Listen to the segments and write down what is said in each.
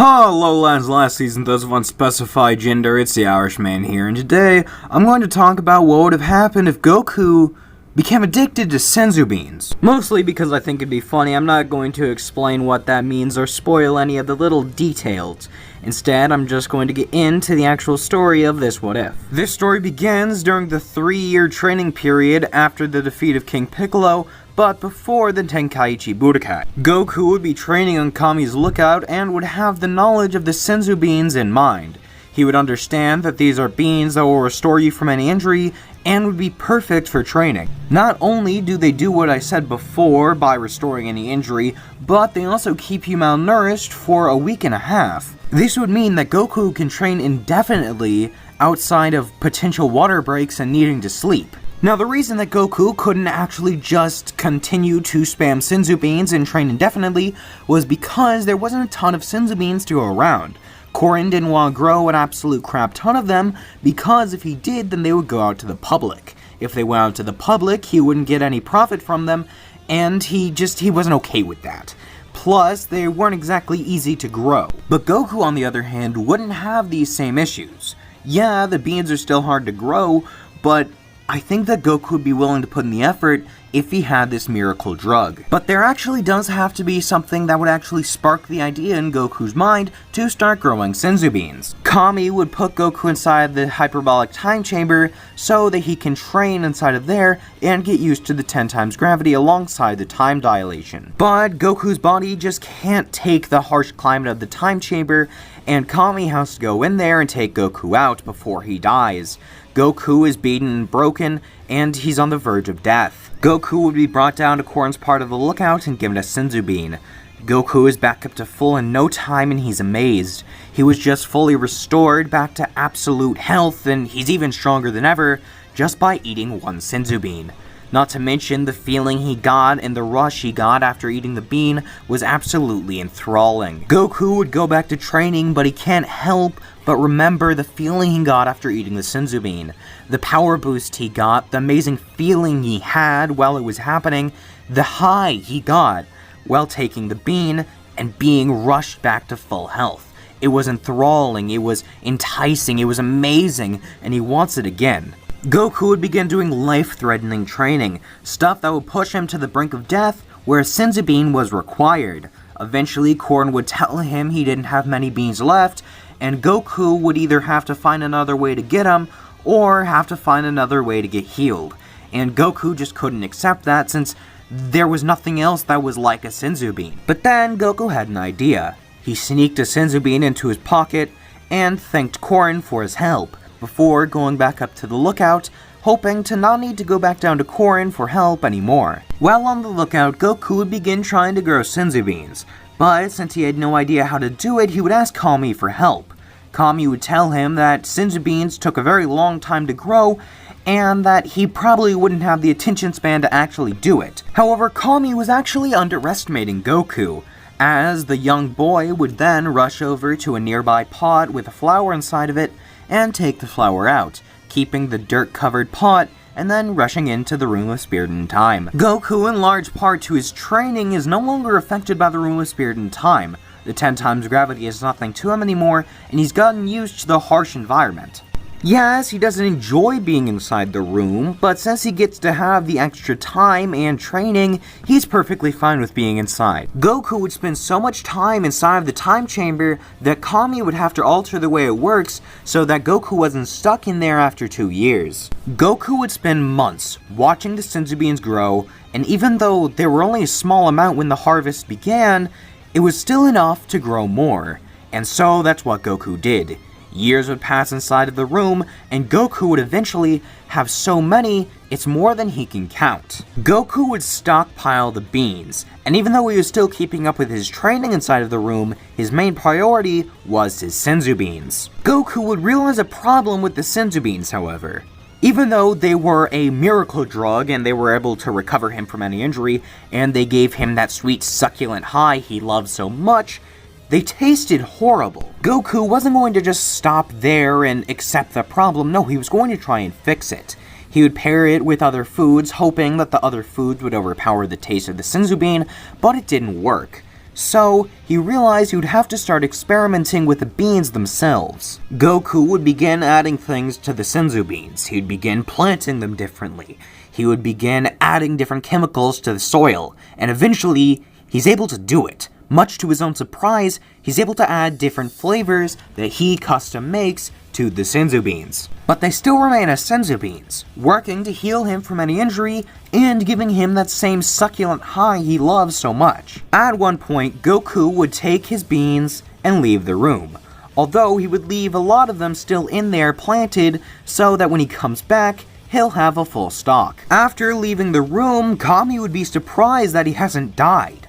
Hello lads, last season those of unspecified gender, it's the Irishman here, and today I'm going to talk about what would have happened if Goku became addicted to Senzu beans. Mostly because I think it'd be funny, I'm not going to explain what that means or spoil any of the little details. Instead, I'm just going to get into the actual story of this what if. This story begins during the 3-year training period after the defeat of King Piccolo, but before the Tenkaichi Budokai. Goku would be training on Kami's lookout and would have the knowledge of the Senzu beans in mind. He would understand that these are beans that will restore you from any injury and would be perfect for training. Not only do they do what I said before by restoring any injury, but they also keep you malnourished for a week and a half. This would mean that Goku can train indefinitely outside of potential water breaks and needing to sleep. Now, the reason that Goku couldn't actually just continue to spam Senzu beans and train indefinitely was because there wasn't a ton of Senzu beans to go around. Korin didn't want to grow an absolute crap ton of them, because if he did, then they would go out to the public. If they went out to the public, he wouldn't get any profit from them, and he wasn't okay with that. Plus, they weren't exactly easy to grow. But Goku, on the other hand, wouldn't have these same issues. Yeah, the beans are still hard to grow, but I think that Goku would be willing to put in the effort if he had this miracle drug. But there actually does have to be something that would actually spark the idea in Goku's mind to start growing Senzu beans. Kami would put Goku inside the hyperbolic time chamber so that he can train inside of there and get used to the 10 times gravity alongside the time dilation. But Goku's body just can't take the harsh climate of the time chamber, and Kami has to go in there and take Goku out before he dies. Goku is beaten and broken, and he's on the verge of death. Goku would be brought down to Korin's part of the lookout and given a Senzu bean. Goku is back up to full in no time, and he's amazed. He was just fully restored back to absolute health, and he's even stronger than ever just by eating one Senzu bean. Not to mention, the feeling he got and the rush he got after eating the bean was absolutely enthralling. Goku would go back to training, but he can't help but remember the feeling he got after eating the Senzu bean. The power boost he got, the amazing feeling he had while it was happening, the high he got while taking the bean and being rushed back to full health. It was enthralling, it was enticing, it was amazing, and he wants it again. Goku would begin doing life-threatening training, stuff that would push him to the brink of death, where a Senzu bean was required. Eventually, Korin would tell him he didn't have many beans left, and Goku would either have to find another way to get him, or have to find another way to get healed. And Goku just couldn't accept that, since there was nothing else that was like a Senzu bean. But then, Goku had an idea. He sneaked a Senzu bean into his pocket, and thanked Korin for his help, before going back up to the lookout, hoping to not need to go back down to Korin for help anymore. While on the lookout, Goku would begin trying to grow Senzu beans, but since he had no idea how to do it, he would ask Kami for help. Kami would tell him that Senzu beans took a very long time to grow, and that he probably wouldn't have the attention span to actually do it. However, Kami was actually underestimating Goku, as the young boy would then rush over to a nearby pot with a flower inside of it, and take the flower out, keeping the dirt-covered pot, and then rushing into the Room of Spirit and Time. Goku, in large part to his training, is no longer affected by the Room of Spirit and Time. The 10 times gravity is nothing to him anymore, and he's gotten used to the harsh environment. Yes, he doesn't enjoy being inside the room, but since he gets to have the extra time and training, he's perfectly fine with being inside. Goku would spend so much time inside of the time chamber that Kami would have to alter the way it works so that Goku wasn't stuck in there after 2 years. Goku would spend months watching the Senzu beans grow, and even though there were only a small amount when the harvest began, it was still enough to grow more. And so that's what Goku did. Years would pass inside of the room, and Goku would eventually have so many, it's more than he can count. Goku would stockpile the beans, and even though he was still keeping up with his training inside of the room, his main priority was his Senzu beans. Goku would realize a problem with the Senzu beans, however. Even though they were a miracle drug and they were able to recover him from any injury, and they gave him that sweet succulent high he loved so much, they tasted horrible. Goku wasn't going to just stop there and accept the problem. No, he was going to try and fix it. He would pair it with other foods, hoping that the other foods would overpower the taste of the Senzu bean, but it didn't work. So, he realized he would have to start experimenting with the beans themselves. Goku would begin adding things to the Senzu beans. He would begin planting them differently. He would begin adding different chemicals to the soil, and eventually, he's able to do it. Much to his own surprise, he's able to add different flavors that he custom makes to the Senzu beans. But they still remain as Senzu beans, working to heal him from any injury and giving him that same succulent high he loves so much. At one point, Goku would take his beans and leave the room, although he would leave a lot of them still in there planted so that when he comes back, he'll have a full stock. After leaving the room, Kami would be surprised that he hasn't died.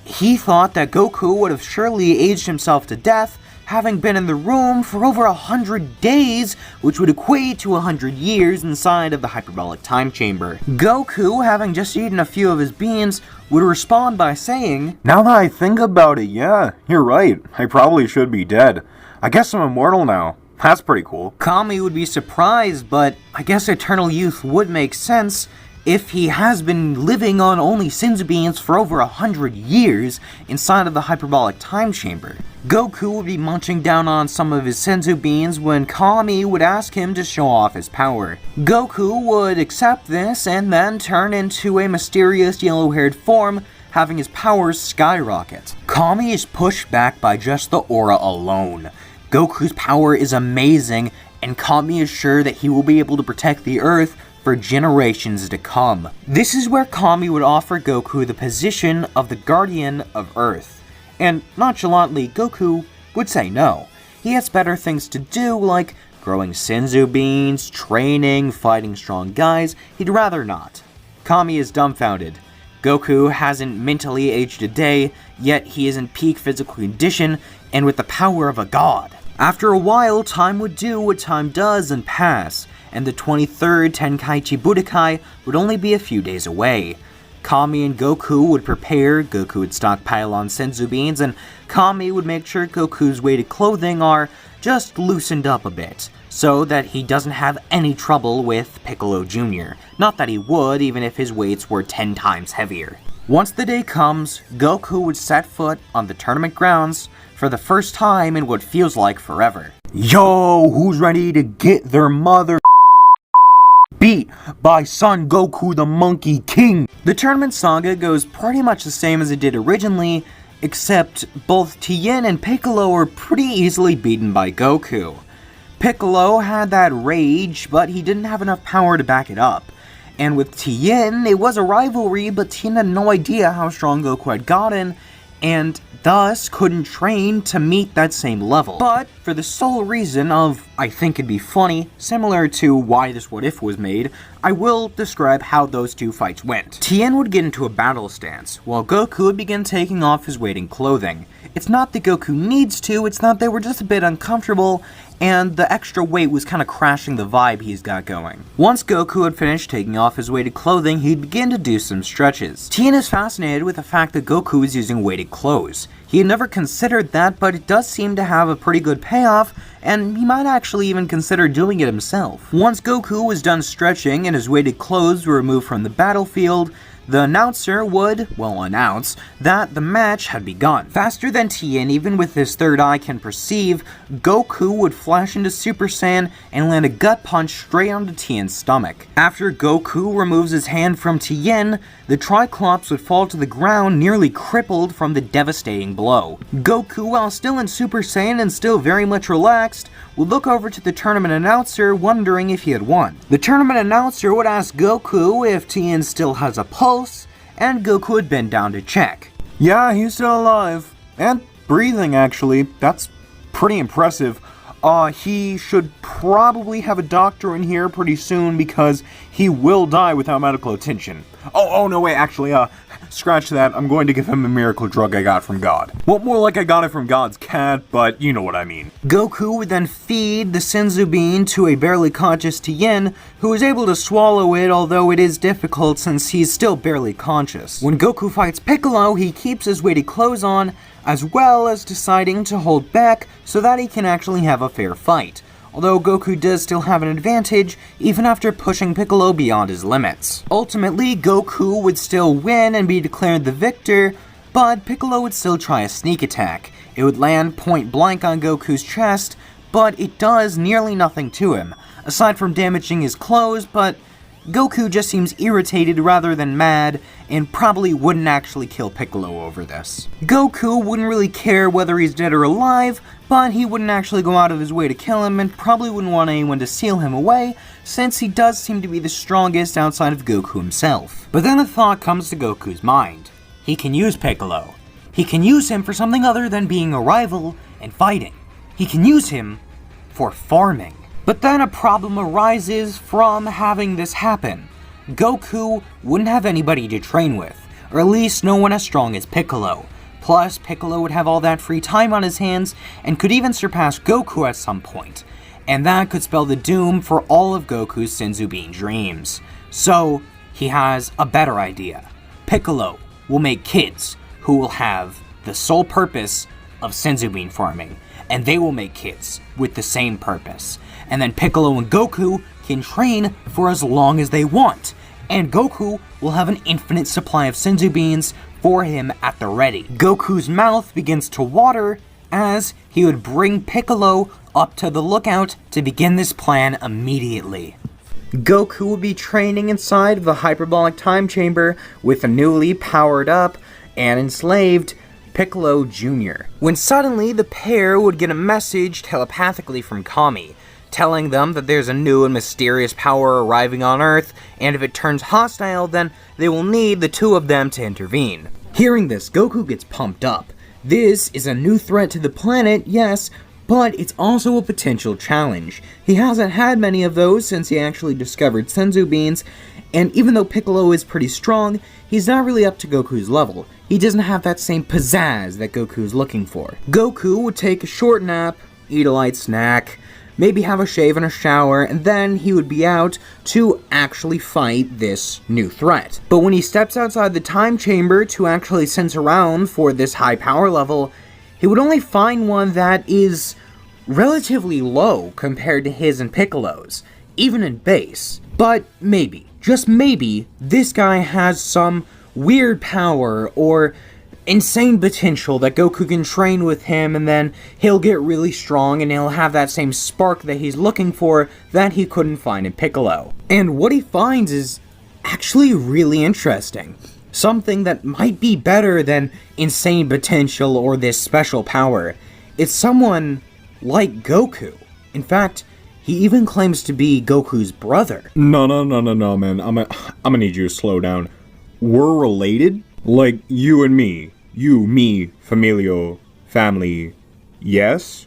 He thought that Goku would have surely aged himself to death, having been in the room for over 100 days, which would equate to 100 years inside of the hyperbolic time chamber. Goku, having just eaten a few of his beans, would respond by saying, "Now that I think about it, yeah, you're right. I probably should be dead. I guess I'm immortal now. That's pretty cool." Kami would be surprised, but I guess eternal youth would make sense if he has been living on only Senzu beans for over 100 years inside of the hyperbolic time chamber. Goku would be munching down on some of his Senzu beans when Kami would ask him to show off his power. Goku would accept this and then turn into a mysterious yellow-haired form, having his powers skyrocket. Kami is pushed back by just the aura alone. Goku's power is amazing, and Kami is sure that he will be able to protect the Earth for generations to come. This is where Kami would offer Goku the position of the Guardian of Earth. And nonchalantly, Goku would say no. He has better things to do, like growing Senzu beans, training, fighting strong guys. He'd rather not. Kami is dumbfounded. Goku hasn't mentally aged a day, yet he is in peak physical condition and with the power of a god. After a while, time would do what time does and pass, and the 23rd Tenkaichi Budokai would only be a few days away. Kami and Goku would prepare, Goku would stockpile on Senzu beans, and Kami would make sure Goku's weighted clothing are just loosened up a bit, so that he doesn't have any trouble with Piccolo Jr. Not that he would, even if his weights were 10 times heavier. Once the day comes, Goku would set foot on the tournament grounds for the first time in what feels like forever. Yo, who's ready to get their mother beat by Son Goku the Monkey King? The tournament saga goes pretty much the same as it did originally, except both Tien and Piccolo were pretty easily beaten by Goku. Piccolo had that rage, but he didn't have enough power to back it up. And with Tien, it was a rivalry, but Tien had no idea how strong Goku had gotten, and thus couldn't train to meet that same level. But for the sole reason of, I think it'd be funny, similar to why this what if was made, I will describe how those two fights went. Tien would get into a battle stance, while Goku would begin taking off his weighted clothing. It's not that Goku needs to, it's that they were just a bit uncomfortable, and the extra weight was kind of crashing the vibe he's got going. Once Goku had finished taking off his weighted clothing, he'd begin to do some stretches. Tien is fascinated with the fact that Goku is using weighted clothes. He had never considered that, but it does seem to have a pretty good payoff, and he might actually even consider doing it himself. Once Goku was done stretching and his weighted clothes were removed from the battlefield, the announcer would, well, announce that the match had begun. Faster than Tien, even with his third eye can perceive, Goku would flash into Super Saiyan and land a gut punch straight onto Tien's stomach. After Goku removes his hand from Tien, the Triclops would fall to the ground nearly crippled from the devastating blow. Goku, while still in Super Saiyan and still very much relaxed, would look over to the tournament announcer wondering if he had won. The tournament announcer would ask Goku if Tien still has a pulse, and Goku would bend down to check. Yeah, he's still alive. And breathing, actually. That's pretty impressive. He should probably have a doctor in here pretty soon because he will die without medical attention. Oh no, wait, actually, scratch that. I'm going to give him a miracle drug I got from God. Well, more like I got it from God's cat, but you know what I mean. Goku would then feed the Senzu bean to a barely conscious Tien, who is able to swallow it, although it is difficult since he's still barely conscious. When Goku fights Piccolo, he keeps his weighted clothes on, as well as deciding to hold back so that he can actually have a fair fight. Although Goku does still have an advantage, even after pushing Piccolo beyond his limits. Ultimately, Goku would still win and be declared the victor, but Piccolo would still try a sneak attack. It would land point blank on Goku's chest, but it does nearly nothing to him, aside from damaging his clothes, but Goku just seems irritated rather than mad, and probably wouldn't actually kill Piccolo over this. Goku wouldn't really care whether he's dead or alive, but he wouldn't actually go out of his way to kill him, and probably wouldn't want anyone to seal him away, since he does seem to be the strongest outside of Goku himself. But then a thought comes to Goku's mind. He can use Piccolo. He can use him for something other than being a rival and fighting. He can use him for farming. But then a problem arises from having this happen. Goku wouldn't have anybody to train with, or at least no one as strong as Piccolo. Plus, Piccolo would have all that free time on his hands, and could even surpass Goku at some point. And that could spell the doom for all of Goku's Senzu Bean dreams. So, he has a better idea. Piccolo will make kids who will have the sole purpose of Senzu Bean farming, and they will make kids with the same purpose. And then Piccolo and Goku can train for as long as they want, and Goku will have an infinite supply of Senzu Beans for him at the ready. Goku's mouth begins to water as he would bring Piccolo up to the lookout to begin this plan immediately. Goku would be training inside of the hyperbolic time chamber with a newly powered up and enslaved Piccolo Jr. When suddenly the pair would get a message telepathically from Kami, telling them that there's a new and mysterious power arriving on Earth, and if it turns hostile, then they will need the two of them to intervene. Hearing this, Goku gets pumped up. This is a new threat to the planet, yes, but it's also a potential challenge. He hasn't had many of those since he actually discovered Senzu Beans, and even though Piccolo is pretty strong, he's not really up to Goku's level. He doesn't have that same pizzazz that Goku's looking for. Goku would take a short nap, eat a light snack, maybe have a shave and a shower, and then he would be out to actually fight this new threat. But when he steps outside the time chamber to actually sense around for this high power level, he would only find one that is relatively low compared to his and Piccolo's, even in base. But maybe, just maybe, this guy has some weird power or insane potential that Goku can train with him, and then he'll get really strong and he'll have that same spark that he's looking for that he couldn't find in Piccolo. And what he finds is actually really interesting. Something that might be better than insane potential or this special power. It's someone like Goku. In fact, he even claims to be Goku's brother. No, man. I'm gonna need you to slow down. We're related? Like you and me. You, me, familial, family, yes?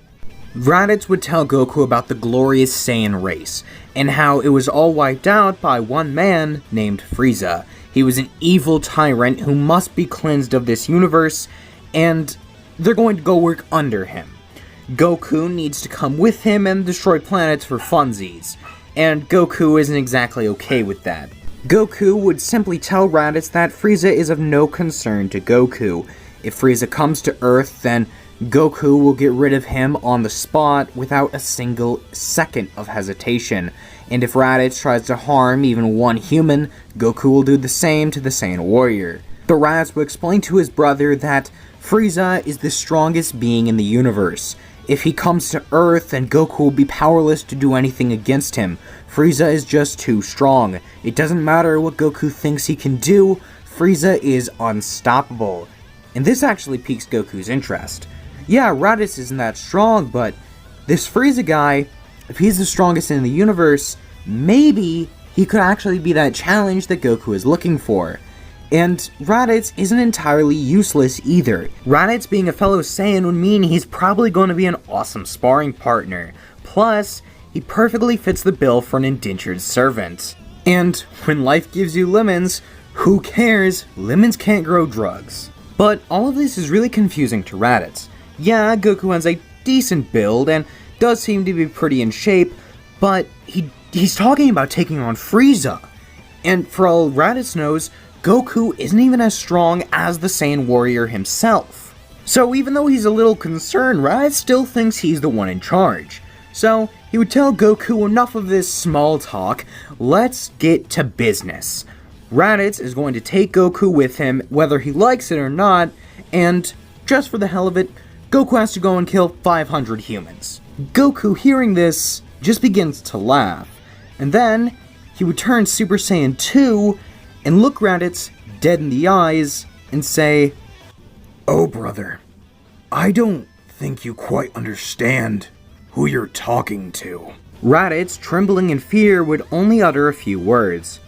Raditz would tell Goku about the glorious Saiyan race, and how it was all wiped out by one man named Frieza. He was an evil tyrant who must be cleansed of this universe, and they're going to go work under him. Goku needs to come with him and destroy planets for funsies, and Goku isn't exactly okay with that. Goku would simply tell Raditz that Frieza is of no concern to Goku. If Frieza comes to Earth, then Goku will get rid of him on the spot without a single second of hesitation. And if Raditz tries to harm even one human, Goku will do the same to the Saiyan warrior. But Raditz will explain to his brother that Frieza is the strongest being in the universe. If he comes to Earth, then Goku will be powerless to do anything against him. Frieza is just too strong. It doesn't matter what Goku thinks he can do, Frieza is unstoppable. And this actually piques Goku's interest. Yeah, Raditz isn't that strong, but this Frieza guy, if he's the strongest in the universe, maybe he could actually be that challenge that Goku is looking for. And Raditz isn't entirely useless either. Raditz being a fellow Saiyan would mean he's probably going to be an awesome sparring partner. Plus, he perfectly fits the bill for an indentured servant. And when life gives you lemons, who cares? Lemons can't grow drugs. But all of this is really confusing to Raditz. Yeah, Goku has a decent build and does seem to be pretty in shape, but he's talking about taking on Frieza. And for all Raditz knows, Goku isn't even as strong as the Saiyan warrior himself. So even though he's a little concerned, Raditz still thinks he's the one in charge. So he would tell Goku, enough of this small talk, let's get to business. Raditz is going to take Goku with him, whether he likes it or not, and just for the hell of it, Goku has to go and kill 500 humans. Goku, hearing this, just begins to laugh, and then he would turn Super Saiyan 2 and look Raditz dead in the eyes and say, "Oh, brother, I don't think you quite understand who you're talking to." Raditz, trembling in fear, would only utter a few words.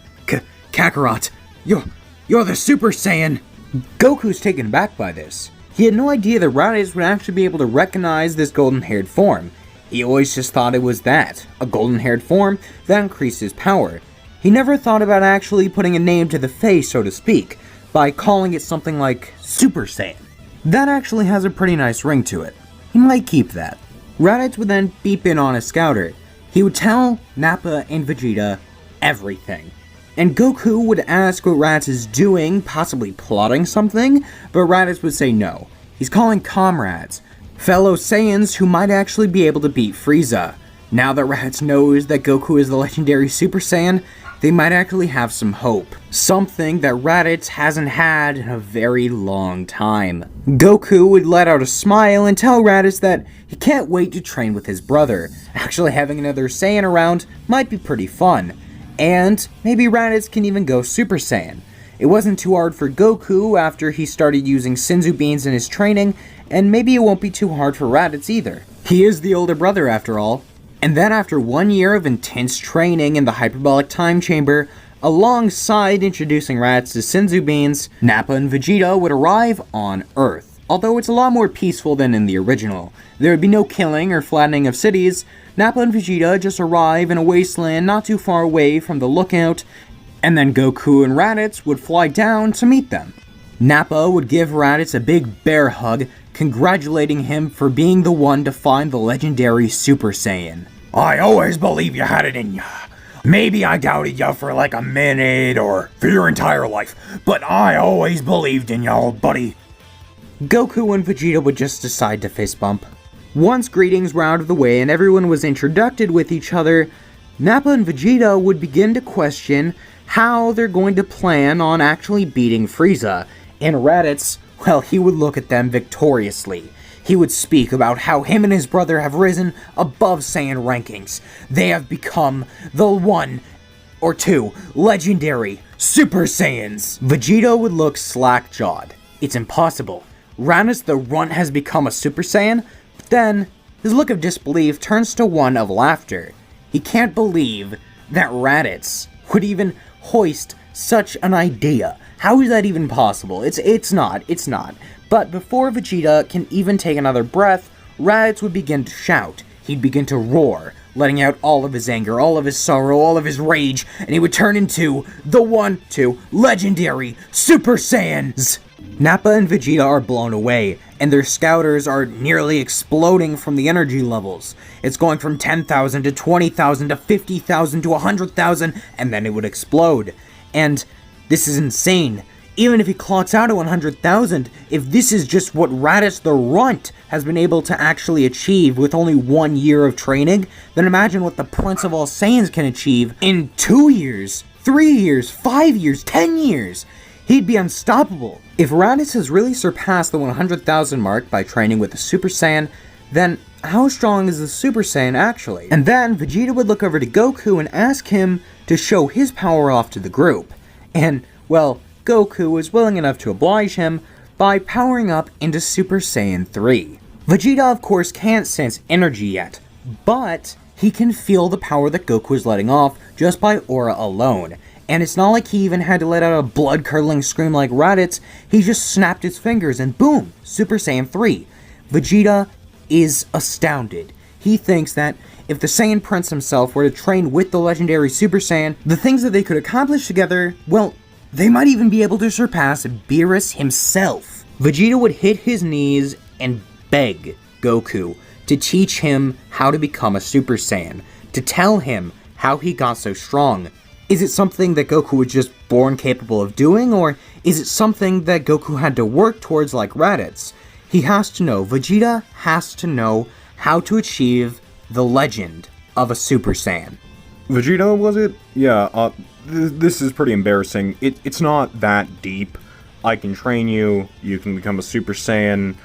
Kakarot, you're the Super Saiyan! Goku's taken aback by this. He had no idea that Raditz would actually be able to recognize this golden-haired form. He always just thought it was that, a golden-haired form that increased his power. He never thought about actually putting a name to the face, so to speak, by calling it something like Super Saiyan. That actually has a pretty nice ring to it. He might keep that. Raditz would then beep in on a scouter. He would tell Nappa and Vegeta everything. And Goku would ask what Raditz is doing, possibly plotting something, but Raditz would say no. He's calling comrades, fellow Saiyans who might actually be able to beat Frieza. Now that Raditz knows that Goku is the legendary Super Saiyan, they might actually have some hope. Something that Raditz hasn't had in a very long time. Goku would let out a smile and tell Raditz that he can't wait to train with his brother. Actually having another Saiyan around might be pretty fun. And maybe Raditz can even go Super Saiyan. It wasn't too hard for Goku after he started using Senzu beans in his training, and maybe it won't be too hard for Raditz either. He is the older brother after all. And then after 1 year of intense training in the hyperbolic time chamber, alongside introducing Raditz to Senzu beans, Nappa and Vegeta would arrive on Earth. Although it's a lot more peaceful than in the original. There would be no killing or flattening of cities. Nappa and Vegeta just arrive in a wasteland not too far away from the lookout, and then Goku and Raditz would fly down to meet them. Nappa would give Raditz a big bear hug, congratulating him for being the one to find the legendary Super Saiyan. "I always believed you had it in ya. Maybe I doubted ya for like a minute or for your entire life, but I always believed in ya, old buddy." Goku and Vegeta would just decide to fist bump. Once greetings were out of the way and everyone was introduced with each other, Nappa and Vegeta would begin to question how they're going to plan on actually beating Frieza, and Raditz, well, he would look at them victoriously. He would speak about how him and his brother have risen above Saiyan rankings. They have become the 1 or 2 legendary Super Saiyans. Vegeta would look slack-jawed. It's impossible. Raditz the Runt has become a Super Saiyan? But then, his look of disbelief turns to one of laughter. He can't believe that Raditz would even hoist such an idea. How is that even possible? It's not. But before Vegeta can even take another breath, Raditz would begin to shout. He'd begin to roar, letting out all of his anger, all of his sorrow, all of his rage, and he would turn into the 1, 2 legendary Super Saiyans! Nappa and Vegeta are blown away, and their scouters are nearly exploding from the energy levels. It's going from 10,000 to 20,000 to 50,000 to 100,000, and then it would explode. And this is insane. Even if he clocks out at 100,000, if this is just what Raditz the Runt has been able to actually achieve with only 1 year of training, then imagine what the Prince of All Saiyans can achieve in 2 years, 3 years, 5 years, 10 years. He'd be unstoppable. If Raditz has really surpassed the 100,000 mark by training with the Super Saiyan, then how strong is the Super Saiyan actually? And then Vegeta would look over to Goku and ask him to show his power off to the group. And, well, Goku was willing enough to oblige him by powering up into Super Saiyan 3. Vegeta, of course, can't sense energy yet, but he can feel the power that Goku is letting off just by aura alone. And it's not like he even had to let out a blood-curdling scream like Raditz. He just snapped his fingers and boom, Super Saiyan 3. Vegeta is astounded. He thinks that if the Saiyan Prince himself were to train with the legendary Super Saiyan, the things that they could accomplish together, well, they might even be able to surpass Beerus himself. Vegeta would hit his knees and beg Goku to teach him how to become a Super Saiyan, to tell him how he got so strong. Is it something that Goku was just born capable of doing, or is it something that Goku had to work towards like Raditz? He has to know, Vegeta has to know how to achieve the legend of a Super Saiyan. Vegeta, was it? Yeah, this is pretty embarrassing. It's not that deep. I can train you, you can become a Super Saiyan,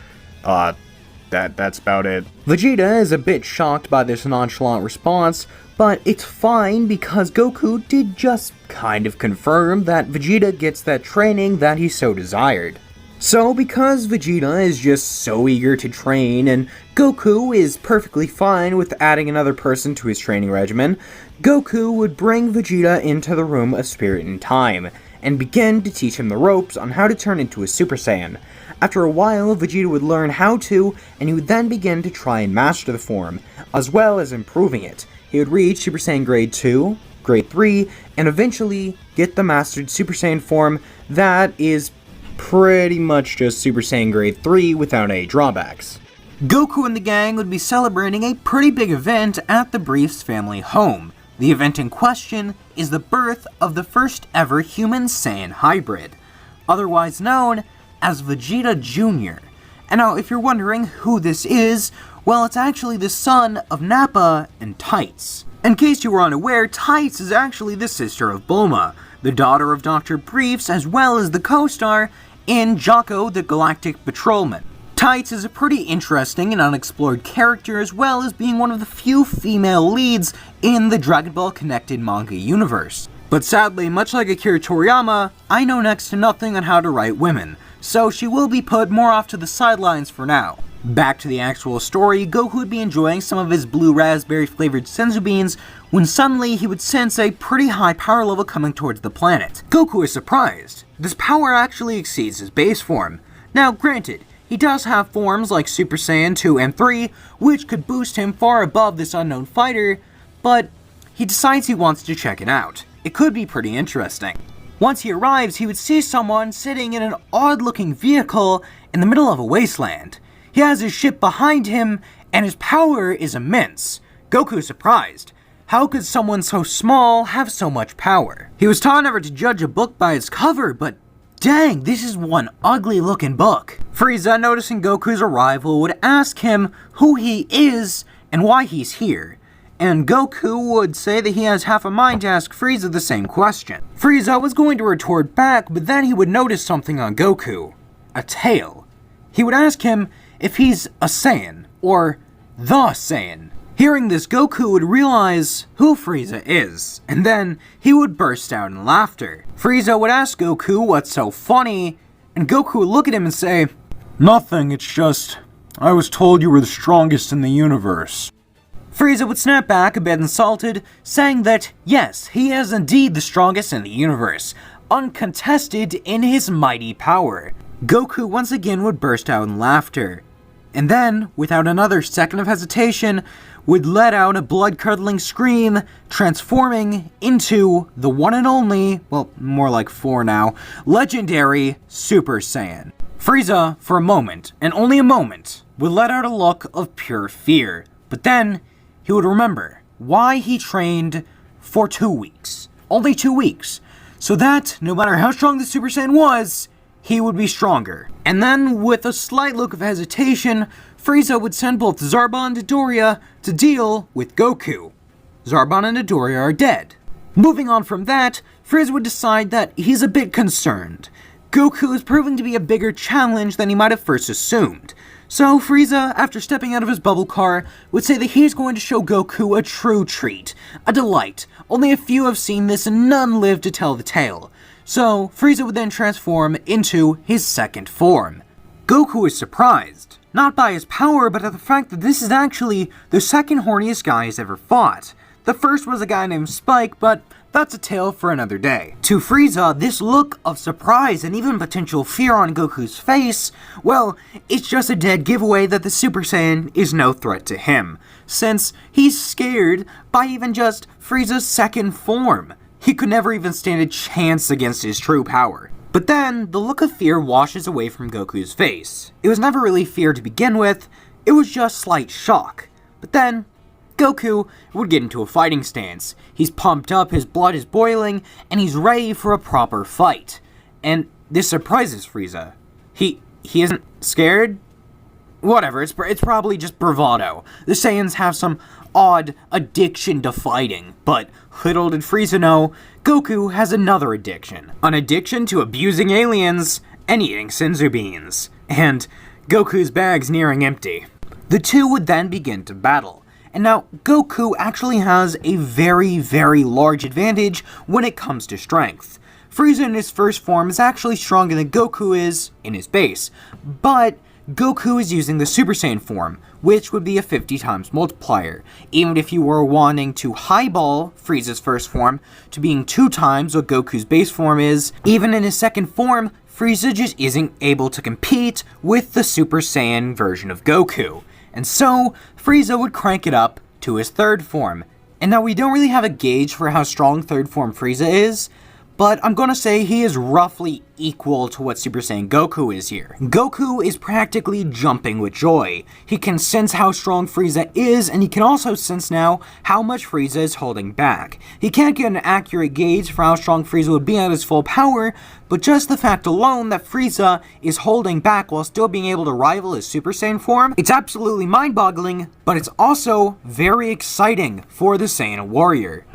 that's about it. Vegeta is a bit shocked by this nonchalant response, but it's fine because Goku did just kind of confirm that Vegeta gets that training that he so desired. So because Vegeta is just so eager to train and Goku is perfectly fine with adding another person to his training regimen, Goku would bring Vegeta into the Room of Spirit and Time and begin to teach him the ropes on how to turn into a Super Saiyan. After a while, Vegeta would learn how to, and he would then begin to try and master the form, as well as improving it. He would reach Super Saiyan Grade 2, Grade 3, and eventually get the mastered Super Saiyan form that is pretty much just Super Saiyan Grade 3 without any drawbacks. Goku and the gang would be celebrating a pretty big event at the Briefs family home. The event in question is the birth of the first ever human Saiyan hybrid, otherwise known as Vegeta Jr. And now, if you're wondering who this is, well, it's actually the son of Nappa and Tights. In case you were unaware, Tights is actually the sister of Bulma, the daughter of Dr. Briefs, as well as the co-star in Jocko the Galactic Patrolman. Tights is a pretty interesting and unexplored character, as well as being one of the few female leads in the Dragon Ball connected manga universe. But sadly, much like Akira Toriyama, I know next to nothing on how to write women, so she will be put more off to the sidelines for now. Back to the actual story, Goku would be enjoying some of his blue raspberry flavored Senzu beans when suddenly he would sense a pretty high power level coming towards the planet. Goku is surprised. This power actually exceeds his base form. Now granted, he does have forms like Super Saiyan 2 and 3, which could boost him far above this unknown fighter, but he decides he wants to check it out. It could be pretty interesting. Once he arrives, he would see someone sitting in an odd-looking vehicle in the middle of a wasteland. He has his ship behind him, and his power is immense. Goku is surprised. How could someone so small have so much power? He was taught never to judge a book by its cover, but dang, this is one ugly-looking book. Frieza, noticing Goku's arrival, would ask him who he is and why he's here. And Goku would say that he has half a mind to ask Frieza the same question. Frieza was going to retort back, but then he would notice something on Goku. A tail. He would ask him if he's a Saiyan, or the Saiyan. Hearing this, Goku would realize who Frieza is, and then he would burst out in laughter. Frieza would ask Goku what's so funny, and Goku would look at him and say, Nothing, it's just, I was told you were the strongest in the universe. Frieza would snap back a bit insulted, saying that, yes, he is indeed the strongest in the universe, uncontested in his mighty power. Goku once again would burst out in laughter, and then, without another second of hesitation, would let out a blood-curdling scream, transforming into the one and only, well, more like 4 now, legendary Super Saiyan. Frieza, for a moment, and only a moment, would let out a look of pure fear, but then he would remember why he trained for 2 weeks. Only 2 weeks. So that, no matter how strong the Super Saiyan was, he would be stronger. And then, with a slight look of hesitation, Frieza would send both Zarbon and Dodoria to deal with Goku. Zarbon and Dodoria are dead. Moving on from that, Frieza would decide that he's a bit concerned. Goku is proving to be a bigger challenge than he might have first assumed. So Frieza, after stepping out of his bubble car, would say that he's going to show Goku a true treat, a delight. Only a few have seen this and none live to tell the tale. So Frieza would then transform into his second form. Goku is surprised, not by his power, but at the fact that this is actually the second horniest guy he's ever fought. The first was a guy named Spike, but that's a tale for another day. To Frieza, this look of surprise and even potential fear on Goku's face, well, it's just a dead giveaway that the Super Saiyan is no threat to him, since he's scared by even just Frieza's second form. He could never even stand a chance against his true power. But then, the look of fear washes away from Goku's face. It was never really fear to begin with, it was just slight shock. But then, Goku would get into a fighting stance. He's pumped up, his blood is boiling, and he's ready for a proper fight. And this surprises Frieza. He isn't scared? Whatever, it's probably just bravado. The Saiyans have some odd addiction to fighting, but little did Frieza know, Goku has another addiction. An addiction to abusing aliens and eating Senzu beans, and Goku's bag's nearing empty. The two would then begin to battle. And now, Goku actually has a very, very large advantage when it comes to strength. Frieza in his first form is actually stronger than Goku is in his base, but Goku is using the Super Saiyan form, which would be a 50 times multiplier, even if you were wanting to highball Frieza's first form to being 2 times what Goku's base form is. Even in his second form, Frieza just isn't able to compete with the Super Saiyan version of Goku. And so, Frieza would crank it up to his third form. And now we don't really have a gauge for how strong third form Frieza is, but I'm gonna say he is roughly equal to what Super Saiyan Goku is here. Goku is practically jumping with joy. He can sense how strong Frieza is, and he can also sense now how much Frieza is holding back. He can't get an accurate gauge for how strong Frieza would be at his full power, but just the fact alone that Frieza is holding back while still being able to rival his Super Saiyan form, it's absolutely mind-boggling, but it's also very exciting for the Saiyan warrior.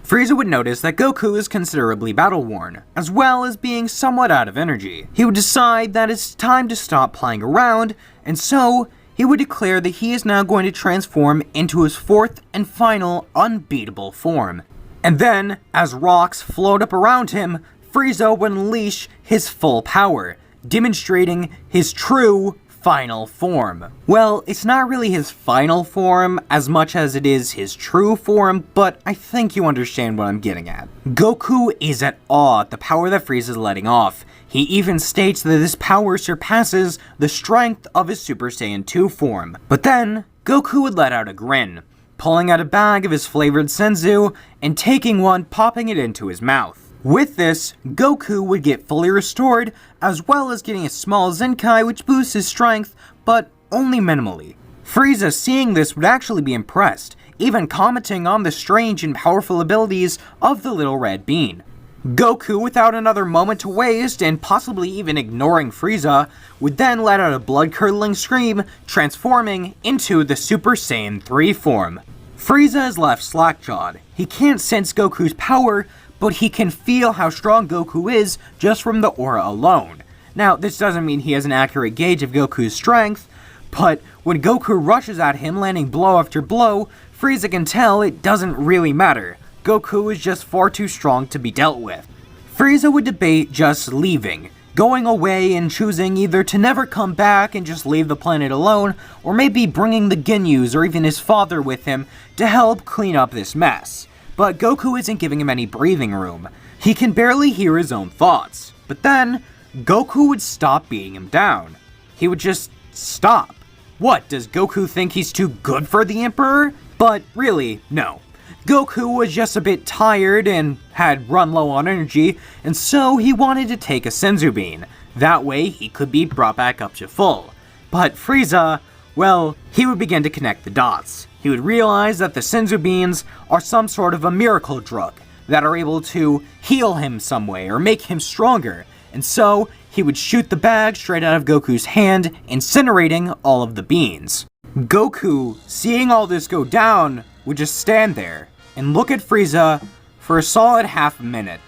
Frieza would notice that Goku is considerably battle-worn, as well as being somewhat out of energy. He would decide that it's time to stop playing around, and so he would declare that he is now going to transform into his fourth and final unbeatable form. And then, as rocks float up around him, Frieza would unleash his full power, demonstrating his true final form. Well, it's not really his final form as much as it is his true form, but I think you understand what I'm getting at. Goku is at awe at the power that Frieza is letting off. He even states that this power surpasses the strength of his Super Saiyan 2 form. But then, Goku would let out a grin, pulling out a bag of his flavored Senzu and taking one, popping it into his mouth. With this, Goku would get fully restored, as well as getting a small Zenkai which boosts his strength, but only minimally. Frieza, seeing this, would actually be impressed, even commenting on the strange and powerful abilities of the little red bean. Goku, without another moment to waste, and possibly even ignoring Frieza, would then let out a blood-curdling scream, transforming into the Super Saiyan 3 form. Frieza is left slack-jawed. He can't sense Goku's power, but he can feel how strong Goku is just from the aura alone. Now, this doesn't mean he has an accurate gauge of Goku's strength, but when Goku rushes at him, landing blow after blow, Frieza can tell it doesn't really matter. Goku is just far too strong to be dealt with. Frieza would debate just leaving, going away and choosing either to never come back and just leave the planet alone, or maybe bringing the Ginyus or even his father with him to help clean up this mess. But Goku isn't giving him any breathing room. He can barely hear his own thoughts. But then, Goku would stop beating him down. He would just stop. What, does Goku think he's too good for the Emperor? But really, no. Goku was just a bit tired and had run low on energy, and so he wanted to take a Senzu bean. That way, he could be brought back up to full. But Frieza, well, he would begin to connect the dots. He would realize that the Senzu beans are some sort of a miracle drug that are able to heal him some way or make him stronger, and so he would shoot the bag straight out of Goku's hand, incinerating all of the beans. Goku, seeing all this go down, would just stand there and look at Frieza for a solid half a minute.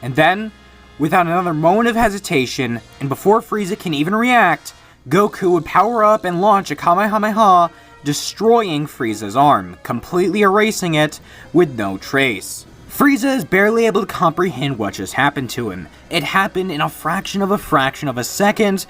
And then, without another moment of hesitation, and before Frieza can even react, Goku would power up and launch a Kamehameha, destroying Frieza's arm, completely erasing it with no trace. Frieza is barely able to comprehend what just happened to him. It happened in a fraction of a second,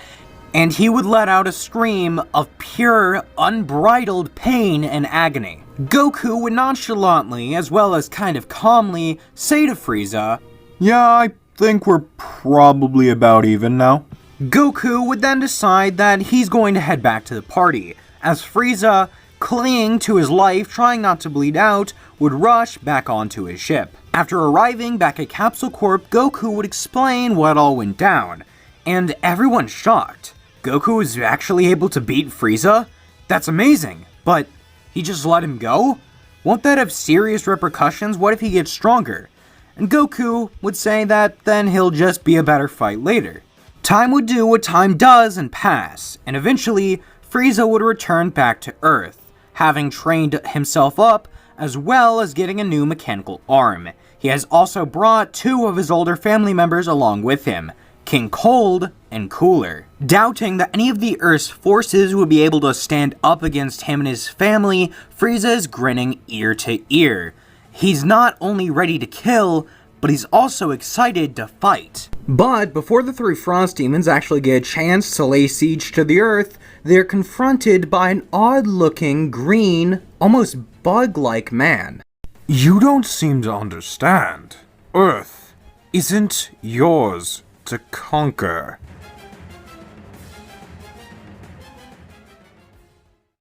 and he would let out a scream of pure, unbridled pain and agony. Goku would nonchalantly, as well as kind of calmly, say to Frieza, "Yeah, I think we're probably about even now." Goku would then decide that he's going to head back to the party, as Frieza, clinging to his life, trying not to bleed out, would rush back onto his ship. After arriving back at Capsule Corp, Goku would explain what all went down, and everyone's shocked. Goku was actually able to beat Frieza? That's amazing, but he just let him go? Won't that have serious repercussions? What if he gets stronger? And Goku would say that then he'll just be a better fight later. Time would do what time does and pass, and eventually, Frieza would return back to Earth, having trained himself up, as well as getting a new mechanical arm. He has also brought 2 of his older family members along with him, King Cold, and Cooler. Doubting that any of the Earth's forces would be able to stand up against him and his family, Frieza is grinning ear to ear. He's not only ready to kill, but he's also excited to fight. But before the three Frost Demons actually get a chance to lay siege to the Earth, they're confronted by an odd-looking, green, almost bug-like man. You don't seem to understand. Earth isn't yours to conquer.